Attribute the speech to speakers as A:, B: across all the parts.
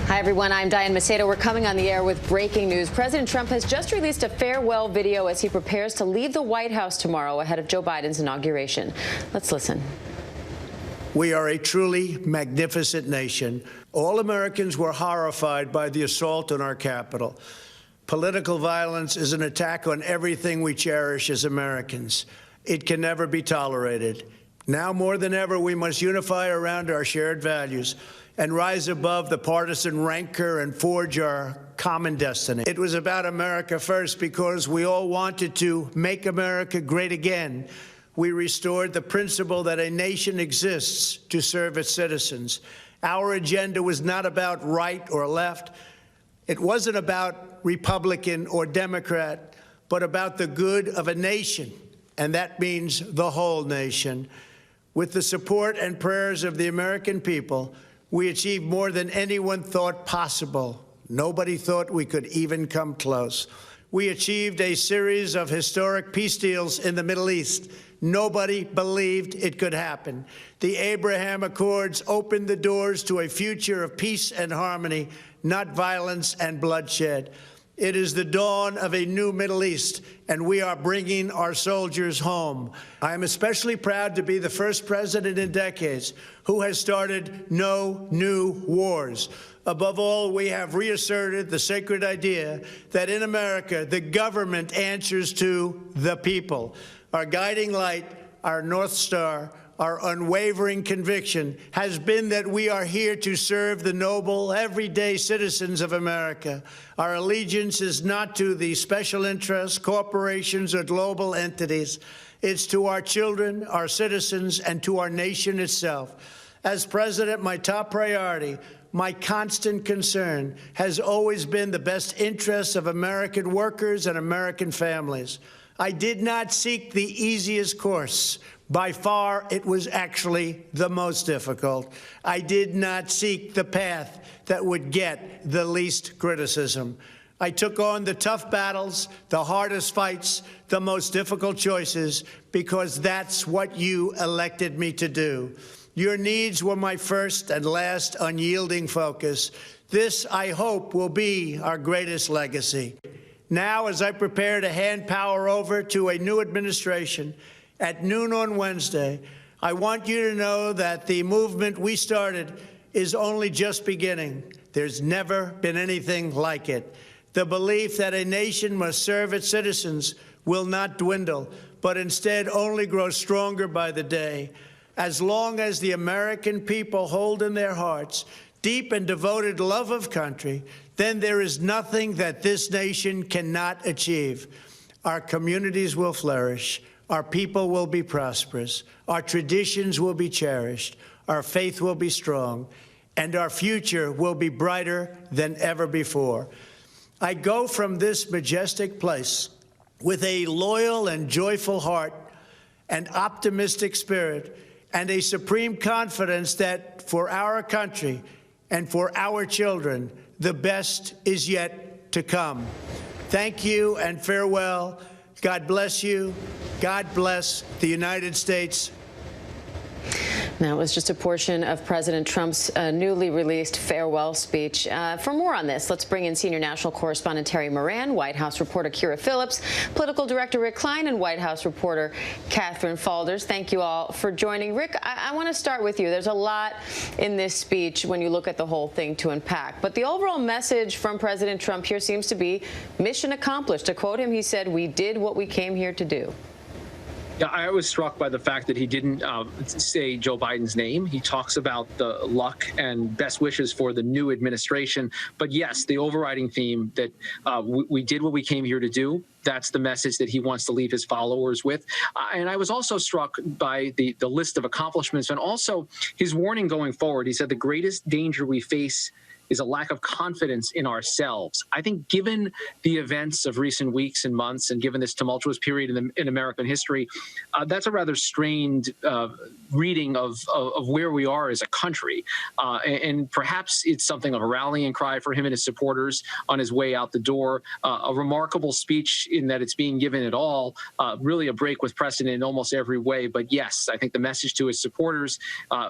A: Hi, everyone. I'm Diane Macedo. We're coming on the air with breaking news. President Trump has just released a farewell video as he prepares to leave the White House tomorrow ahead of Joe Biden's inauguration. Let's listen.
B: We are a truly magnificent nation. All Americans were horrified by the assault on our Capitol. Political violence is an attack on everything we cherish as Americans. It can never be tolerated. Now more than ever, we must unify around our shared values and rise above the partisan rancor and forge our common destiny. It was about America first because we all wanted to make America great again. We restored the principle that a nation exists to serve its citizens. Our agenda was not about right or left. It wasn't about Republican or Democrat, but about the good of a nation, and that means the whole nation. With the support and prayers of the American people, we achieved more than anyone thought possible. Nobody thought we could even come close. We achieved a series of historic peace deals in the Middle East. Nobody believed it could happen. The Abraham Accords opened the doors to a future of peace and harmony, not violence and bloodshed. It is the dawn of a new Middle East, and we are bringing our soldiers home. I am especially proud to be the first president in decades who has started no new wars. Above all, we have reasserted the sacred idea that in America, the government answers to the people. Our guiding light, our North Star, our unwavering conviction has been that we are here to serve the noble, everyday citizens of America. Our allegiance is not to the special interests, corporations, or global entities. It's to our children, our citizens, and to our nation itself. As president, my top priority, my constant concern, has always been the best interests of American workers and American families. I did not seek the easiest course. By far, it was actually the most difficult. I did not seek the path that would get the least criticism. I took on the tough battles, the hardest fights, the most difficult choices, because that's what you elected me to do. Your needs were my first and last unyielding focus. This, I hope, will be our greatest legacy. Now, as I prepare to hand power over to a new administration, at noon on Wednesday, I want you to know that the movement we started is only just beginning. There's never been anything like it. The belief that a nation must serve its citizens will not dwindle, but instead only grow stronger by the day. As long as the American people hold in their hearts deep and devoted love of country, then there is nothing that this nation cannot achieve. Our communities will flourish. Our people will be prosperous, our traditions will be cherished, our faith will be strong, and our future will be brighter than ever before. I go from this majestic place with a loyal and joyful heart, an optimistic spirit, and a supreme confidence that for our country and for our children, the best is yet to come. Thank you and farewell. God bless you. God bless the United States.
A: That was just a portion of President Trump's newly released farewell speech. For more on this, let's bring in senior national correspondent Terry Moran, White House reporter Kira Phillips, political director Rick Klein, and White House reporter Catherine Faulders. Thank you all for joining. Rick, I want to start with you. There's a lot in this speech when you look at the whole thing to unpack. But the overall message from President Trump here seems to be mission accomplished. To quote him, he said, "We did what we came here to do."
C: Yeah, I was struck by the fact that he didn't say Joe Biden's name. He talks about the luck and best wishes for the new administration. But yes, the overriding theme that we did what we came here to do. That's the message that he wants to leave his followers with. And I was also struck by the list of accomplishments and also his warning going forward. He said the greatest danger we face is a lack of confidence in ourselves. I think given the events of recent weeks and months and given this tumultuous period in American history, that's a rather strained reading of where we are as a country. And perhaps it's something of a rallying cry for him and his supporters on his way out the door. A remarkable speech in that it's being given at all. Really a break with precedent in almost every way. But yes, I think the message to his supporters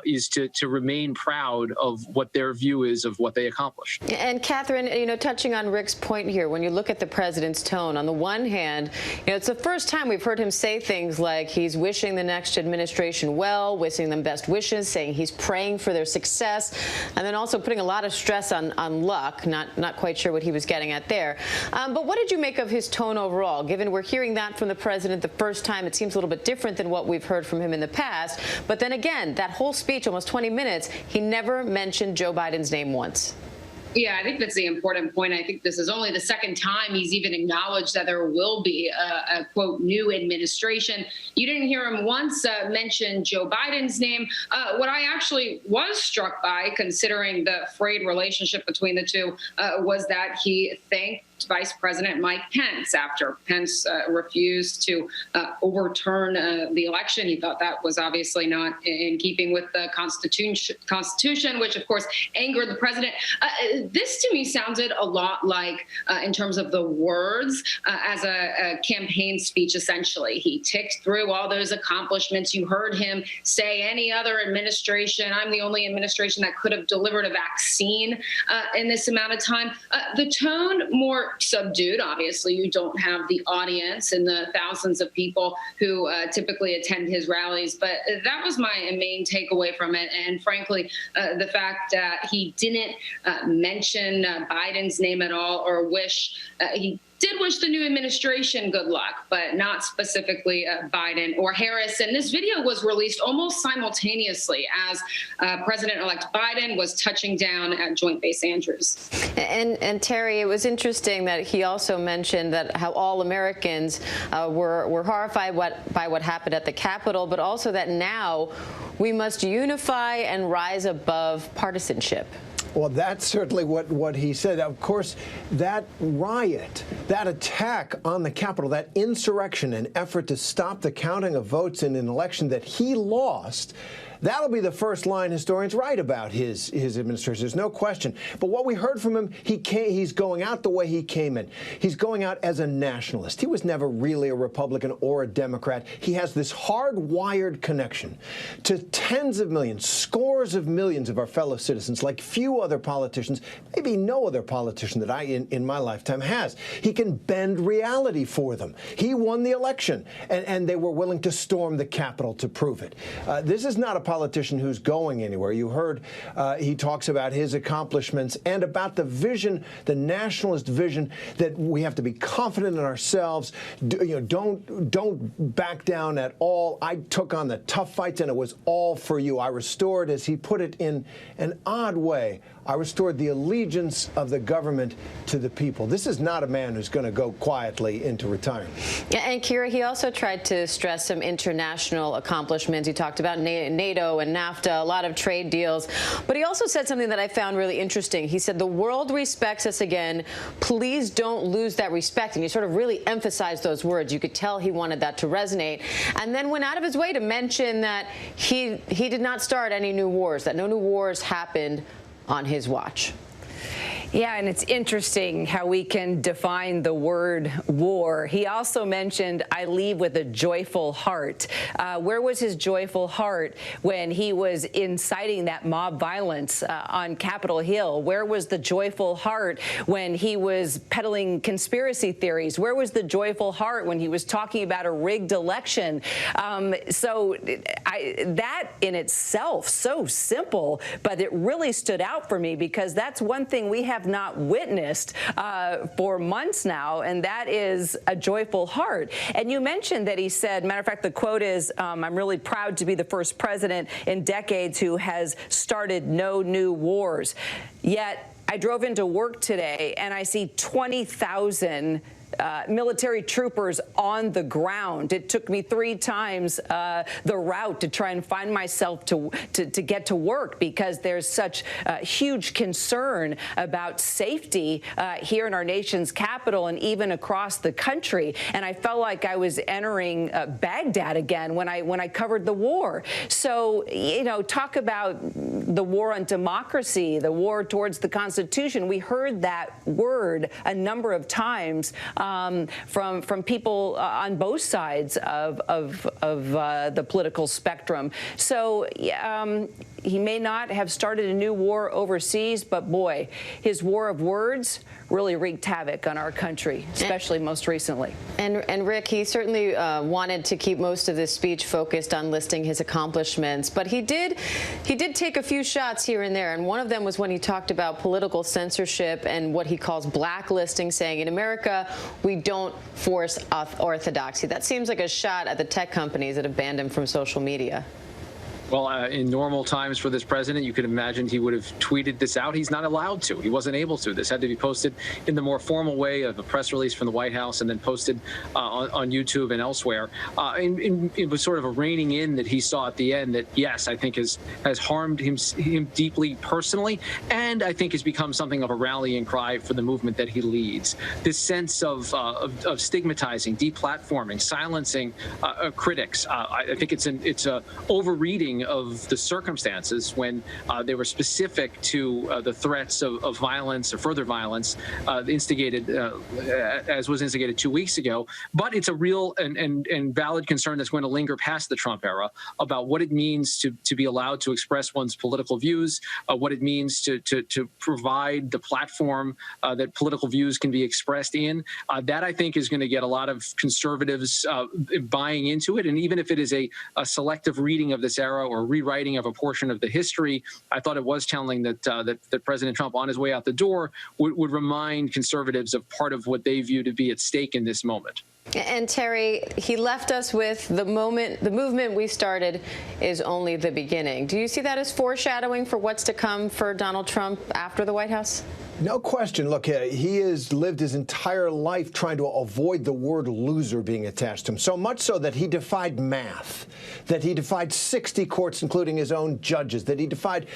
C: is to remain proud of what their view is of what they accomplished.
A: And Catherine, touching on Rick's point here, when you look at the president's tone, on the one hand, it's the first time we've heard him say things like he's wishing the next administration well, wishing them best wishes, saying he's praying for their success, and then also putting a lot of stress on luck. Not quite sure what he was getting at there. But what did you make of his tone overall? Given we're hearing that from the president the first time, it seems a little bit different than what we've heard from him in the past. But then again, that whole speech, almost 20 minutes, he never mentioned Joe Biden's name once.
D: Yeah, I think that's the important point. I think this is only the second time he's even acknowledged that there will be a quote, new administration. You didn't hear him once mention Joe Biden's name. What I actually was struck by, considering the frayed relationship between the two, was that he thanked Vice President Mike Pence after Pence refused to overturn the election. He thought that was obviously not in keeping with the Constitution, which of course angered the president. This to me sounded a lot like, in terms of the words, as a campaign speech, essentially. He ticked through all those accomplishments. You heard him say any other administration, I'm the only administration that could have delivered a vaccine in this amount of time. The tone more subdued. Obviously, you don't have the audience and the thousands of people who typically attend his rallies. But that was my main takeaway from it. And frankly, the fact that he didn't mention Biden's name at all, or he did wish the new administration good luck, but not specifically Biden or Harris. And this video was released almost simultaneously as President-elect Biden was touching down at Joint Base Andrews.
A: And Terry, it was interesting that he also mentioned that how all Americans were horrified by what happened at the Capitol, but also that now we must unify and rise above partisanship.
E: Well, that's certainly what he said. Of course, that riot, that attack on the Capitol, that insurrection and effort to stop the counting of votes in an election that he lost, that'll be the first line historians write about his administration. There's no question. But what we heard from him, he's going out the way he came in. He's going out as a nationalist. He was never really a Republican or a Democrat. He has this hardwired connection to tens of millions, scores of millions of our fellow citizens, like few other politicians, maybe no other politician that I, in my lifetime, has. He can bend reality for them. He won the election, and they were willing to storm the Capitol to prove it. This is not a politician who's going anywhere. You heard he talks about his accomplishments and about the vision, the nationalist vision, that we have to be confident in ourselves. Don't back down at all. I took on the tough fights, and it was all for you. I restored, as he put it in an odd way, I restored the allegiance of the government to the people. This is not a man who's going to go quietly into retirement.
A: Yeah, and Kira, he also tried to stress some international accomplishments. He talked about NATO and NAFTA, a lot of trade deals. But he also said something that I found really interesting. He said, the world respects us again. Please don't lose that respect. And he sort of really emphasized those words. You could tell he wanted that to resonate. And then went out of his way to mention that he did not start any new wars, that no new wars happened on his watch.
F: Yeah, and it's interesting how we can define the word war. He also mentioned, I leave with a joyful heart. Where was his joyful heart when he was inciting that mob violence on Capitol Hill? Where was the joyful heart when he was peddling conspiracy theories? Where was the joyful heart when he was talking about a rigged election? That in itself, so simple, but it really stood out for me because that's one thing we have not witnessed for months now, and that is a joyful heart. And you mentioned that he said, matter of fact, the quote is, I'm really proud to be the first president in decades who has started no new wars. Yet I drove into work today and I see 20,000 military troopers on the ground. It took me 3 times the route to try and find myself to get to work because there's such huge concern about safety here in our nation's capital and even across the country. And I felt like I was entering Baghdad again when I covered the war. So, talk about the war on democracy, the war towards the Constitution. We heard that word a number of times from people on both sides of the political spectrum. So he may not have started a new war overseas, but boy, his war of words really wreaked havoc on our country, especially most recently.
A: And Rick, he certainly wanted to keep most of this speech focused on listing his accomplishments, but he did take a few shots here and there, and one of them was when he talked about political censorship and what he calls blacklisting, saying in America we don't force orthodoxy. That seems like a shot at the tech companies that have banned him from social media.
C: Well, in normal times for this president, you could imagine he would have tweeted this out. He's not allowed to. He wasn't able to. This had to be posted in the more formal way of a press release from the White House and then posted on YouTube and elsewhere. It was sort of a reining in that he saw at the end that, yes, I think has harmed him deeply personally, and I think has become something of a rallying cry for the movement that he leads. This sense of stigmatizing, deplatforming, silencing critics. I think it's a overreading of the circumstances when they were specific to the threats of violence or further violence instigated, as was instigated 2 weeks ago. But it's a real and valid concern that's going to linger past the Trump era about what it means to be allowed to express one's political views, what it means to provide the platform that political views can be expressed in. That, I think, is going to get a lot of conservatives buying into it. And even if it is a selective reading of this era or rewriting of a portion of the history, I thought it was telling that that President Trump, on his way out the door, would remind conservatives of part of what they view to be at stake in this moment.
A: And Terry, he left us with the movement we started is only the beginning. Do you see that as foreshadowing for what's to come for Donald Trump after the White House?
E: No question. Look, he has lived his entire life trying to avoid the word loser being attached to him, so much so that he defied math, that he defied 60 courts, including his own judges, that he defied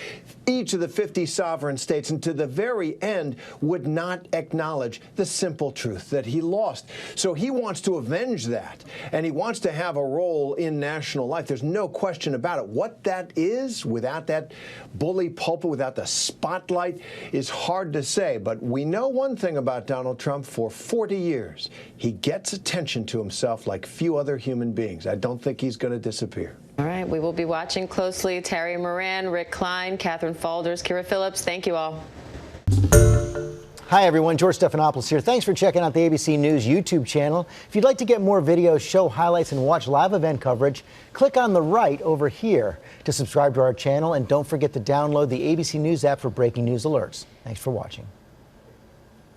E: each of the 50 sovereign states, and to the very end would not acknowledge the simple truth that he lost. So he wants to avenge that, and he wants to have a role in national life. There's no question about it. What that is, without that bully pulpit, without the spotlight, is hard to say. But we know one thing about Donald Trump: for 40 years, he gets attention to himself like few other human beings. I don't think he's going to disappear.
A: All right, we will be watching closely. Terry Moran, Rick Klein, Catherine Falders, Kira Phillips, thank you all.
G: Hi, everyone. George Stephanopoulos here. Thanks for checking out the ABC News YouTube channel. If you'd like to get more videos, show highlights, and watch live event coverage, click on the right over here to subscribe to our channel. And don't forget to download the ABC News app for breaking news alerts. Thanks for watching.